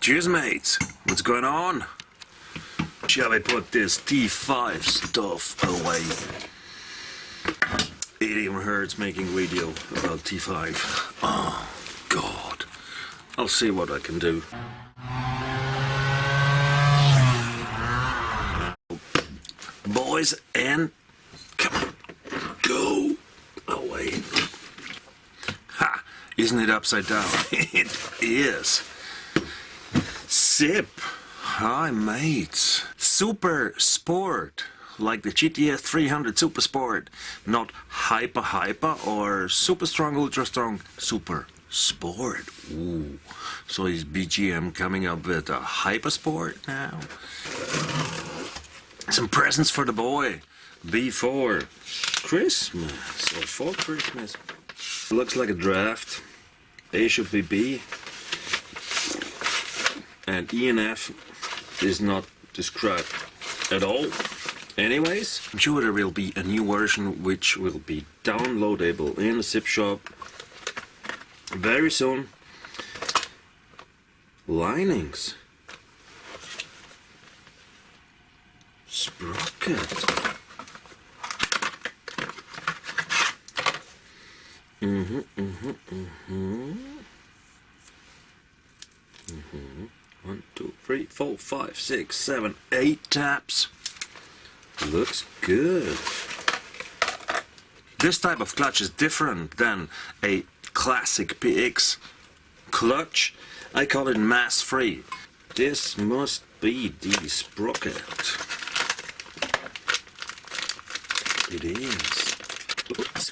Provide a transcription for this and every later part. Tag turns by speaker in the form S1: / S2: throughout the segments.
S1: Cheers, mates. What's going on? Shall we put this T5 stuff away? It even hurts making video about T5. Oh, God. I'll see what I can do. Boys, and come on, go away. Ha! Isn't it upside down? It is. Sip. Hi, mates. superSPORT, like the GTS 300 superSPORT, not hyper or super strong, ultra strong, superSPORT. Ooh. So is BGM coming up with a hypersport now? Some presents for the boy before Christmas or for Christmas. Looks like a draft. A should be B, and E and F is not described at all. Anyways, I'm sure there will be a new version which will be downloadable in the zip shop very soon. Linings. Sprocket. One, two, three, four, five, six, seven, 8 taps. Looks good. This type of clutch is different than a classic PX clutch. I call it mass free. This must be the sprocket. It is. Oops.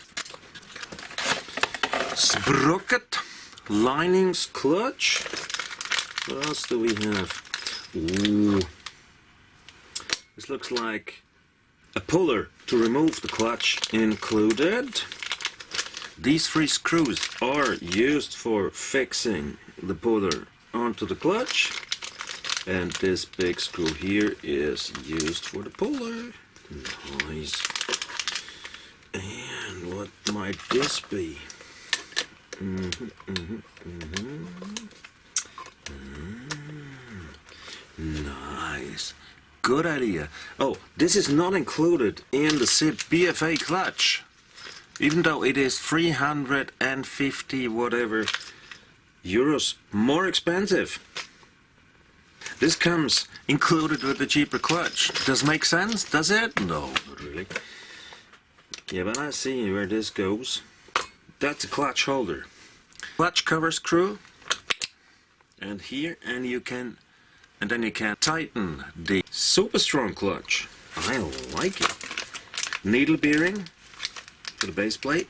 S1: Sprocket, linings, clutch. What else do we have? Ooh. This looks like a puller to remove the clutch included. These 3 screws are used for fixing the puller onto the clutch. And this big screw here is used for the puller. Nice. And what might this be? Nice. Good idea. Oh, this is not included in the SIP BFA clutch. Even though it is 350 whatever euros more expensive. This comes included with the cheaper clutch. Does it make sense? Does it? No, not really. Yeah, but I see where this goes. That's a clutch holder. Clutch cover screw. And here, and then you can tighten the super strong clutch. I like it. Needle bearing for the base plate.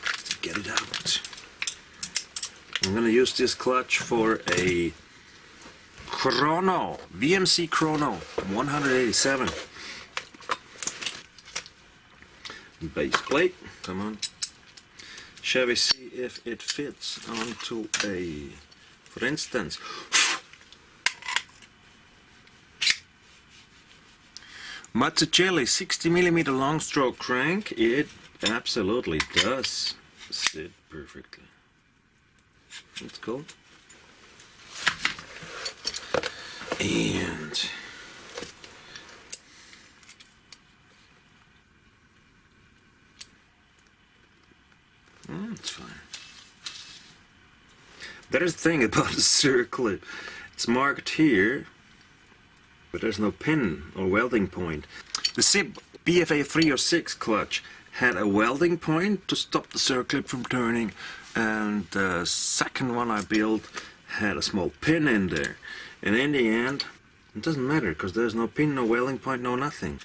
S1: Let's get it out. I'm gonna use this clutch for a Chrono, VMC Chrono 187. Base plate, come on. Shall we see if it fits onto a, for instance, Mazzucchelli 60mm long stroke crank? It absolutely does sit perfectly. That's cool. And that's fine. There's the thing about the circlip. It's marked here, but there's no pin or welding point. The SIP BFA 3 or 6 clutch had a welding point to stop the circlip from turning, and the second one I built had a small pin in there. And in the end, it doesn't matter because there's no pin, no welding point, no nothing.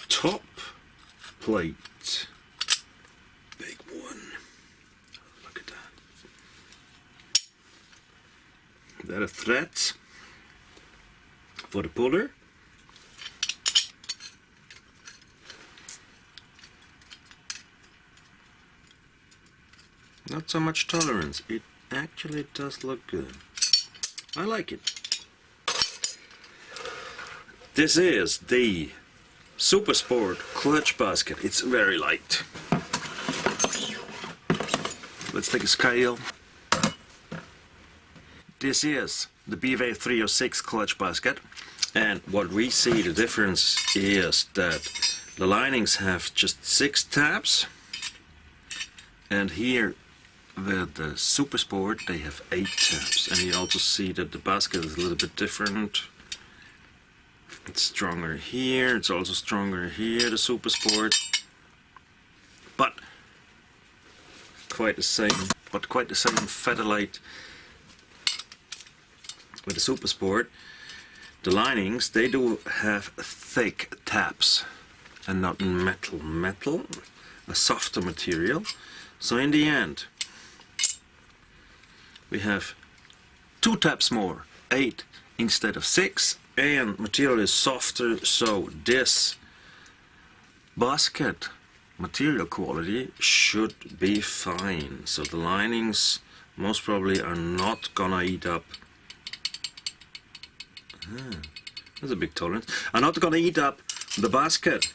S1: Top plate. Big one. Look at that. That a thread for the puller. Not so much tolerance. It actually does look good. I like it. This is the superSPORT clutch basket. It's very light. Let's take a scale. This is the BFA 306 clutch basket, and what we see the difference is that the linings have just 6 tabs, and here with the superSPORT they have 8 tabs, and you also see that the basket is a little bit different. It's stronger here, it's also stronger here, the superSPORT, but quite the same faitalia with the superSPORT. The linings, they do have thick tabs and not metal, a softer material. So in the end we have 2 tabs more, 8 instead of 6, and material is softer, so this basket material quality should be fine. So the linings most probably are not gonna eat up. That's a big tolerance. Are not gonna eat up the basket.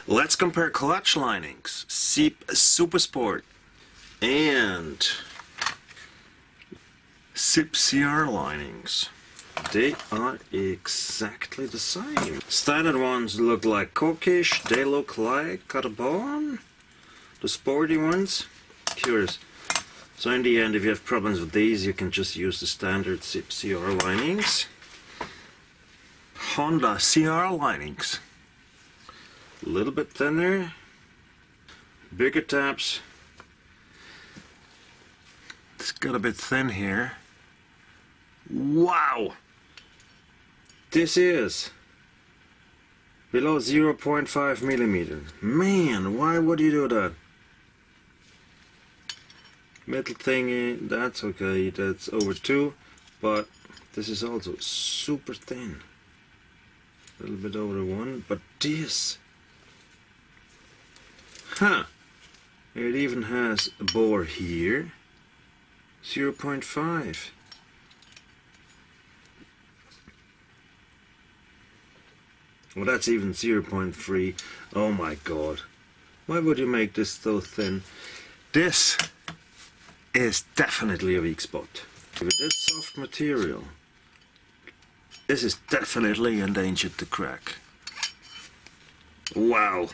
S1: Let's compare clutch linings, superSPORT and sipCR linings. They are exactly the same. Standard ones look like corkish, they look like carbon. The sporty ones, curious. So in the end, if you have problems with these, you can just use the standard sipCR linings. Honda CR linings. A little bit thinner, bigger tabs. It's got a bit thin here. Wow! This is below 0.5 millimeters. Man, why would you do that? Metal thingy, that's okay, that's over 2, but this is also super thin. A little bit over 1, but this, it even has a bore here, 0.5. Well, that's even 0.3. Oh my god. Why would you make this so thin? This is definitely a weak spot. With this soft material, this is definitely endangered to crack. Wow.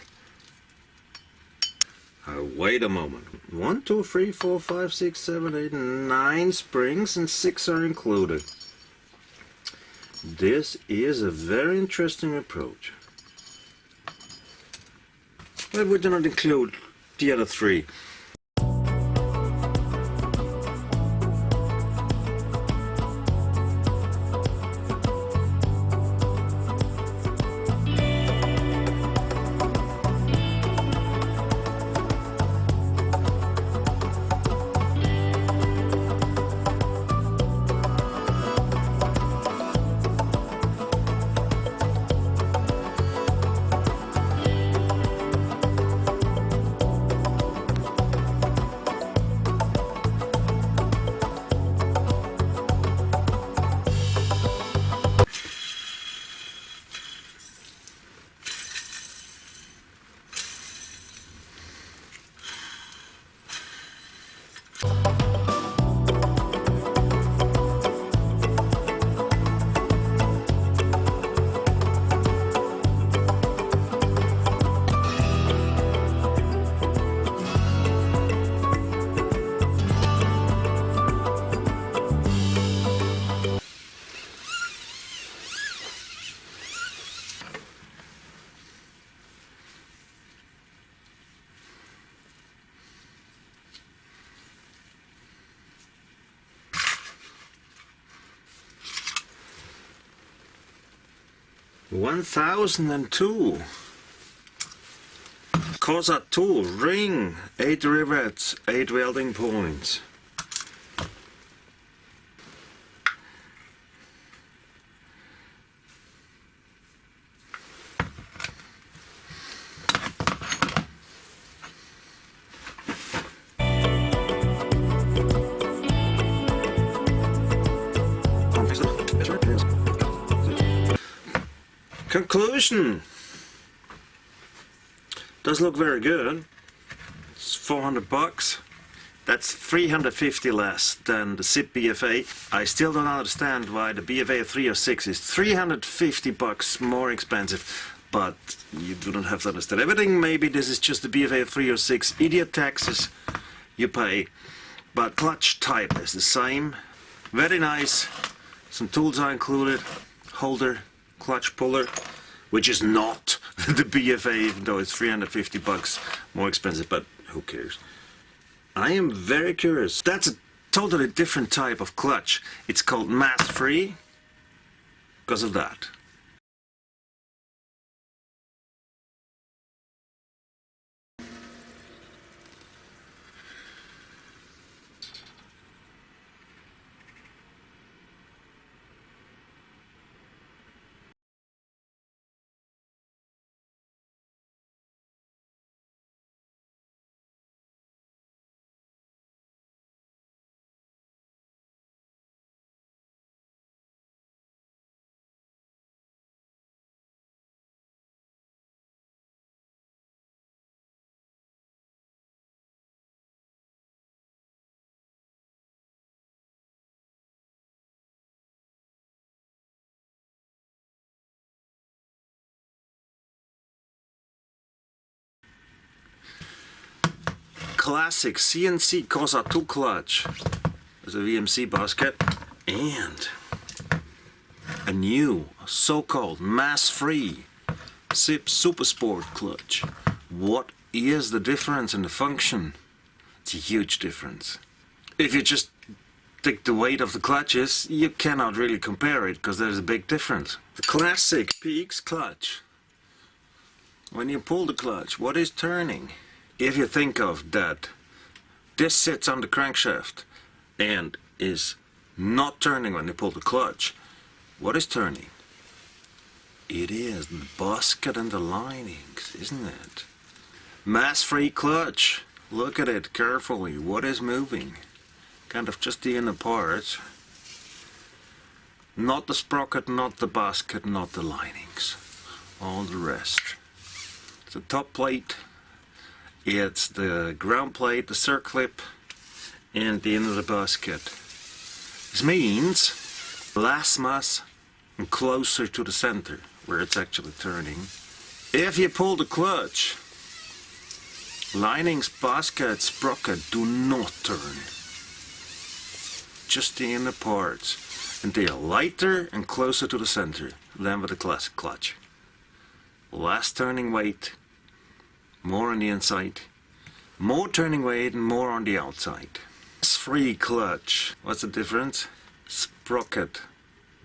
S1: Wait a moment. 1, 2, 3, 4, 5, 6, 7, 8, 9 springs and 6 are included. This is a very interesting approach. Why would you not include the other 3? (1002). Cosa tool, ring, 8 rivets, 8 welding points. Conclusion. Does look very good. It's 400 bucks. That's 350 less than the SIP BFA. I still don't understand why the BFA 306 is 350 bucks more expensive, but you do not have to understand everything. Maybe this is just the BFA 306 idiot taxes you pay, but clutch type is the same. Very nice. Some tools are included. Holder, clutch puller, which is not the BFA, even though it's 350 bucks more expensive, but who cares? I am very curious. That's a totally different type of clutch. It's called mass-free because of that. Classic CNC Cosa 2 clutch. There's a VMC basket and a new so-called mass-free SIP superSPORT clutch. What is the difference in the function? It's a huge difference. If you just take the weight of the clutches, you cannot really compare it because there's a big difference. The classic PX clutch. When you pull the clutch, what is turning? If you think of that, this sits on the crankshaft and is not turning when you pull the clutch. What is turning? It is the basket and the linings, isn't it? Mass-free clutch. Look at it carefully. What is moving? Kind of just the inner parts. Not the sprocket, not the basket, not the linings. All the rest. It's the top plate. It's the ground plate, the circlip, and the end of the basket. This means less mass and closer to the center, where it's actually turning. If you pull the clutch, linings, basket, sprocket do not turn. Just the inner parts. And they are lighter and closer to the center than with the classic clutch. Less turning weight, more on the inside, more turning weight and more on the outside. Free clutch. What's the difference? Sprocket,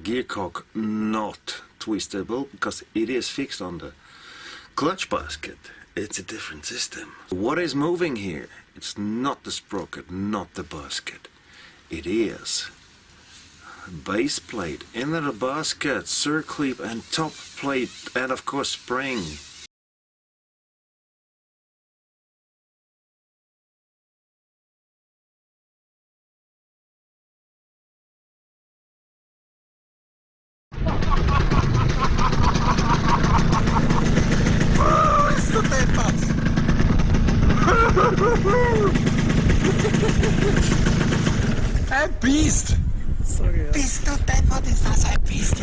S1: gear cock not twistable because it is fixed on the clutch basket. It's a different system. What is moving here? It's not the sprocket, not the basket. It is base plate, inner the basket, circlip and top plate, and of course spring.
S2: Ein Biest! Bist du deppert, ist das ein Biest?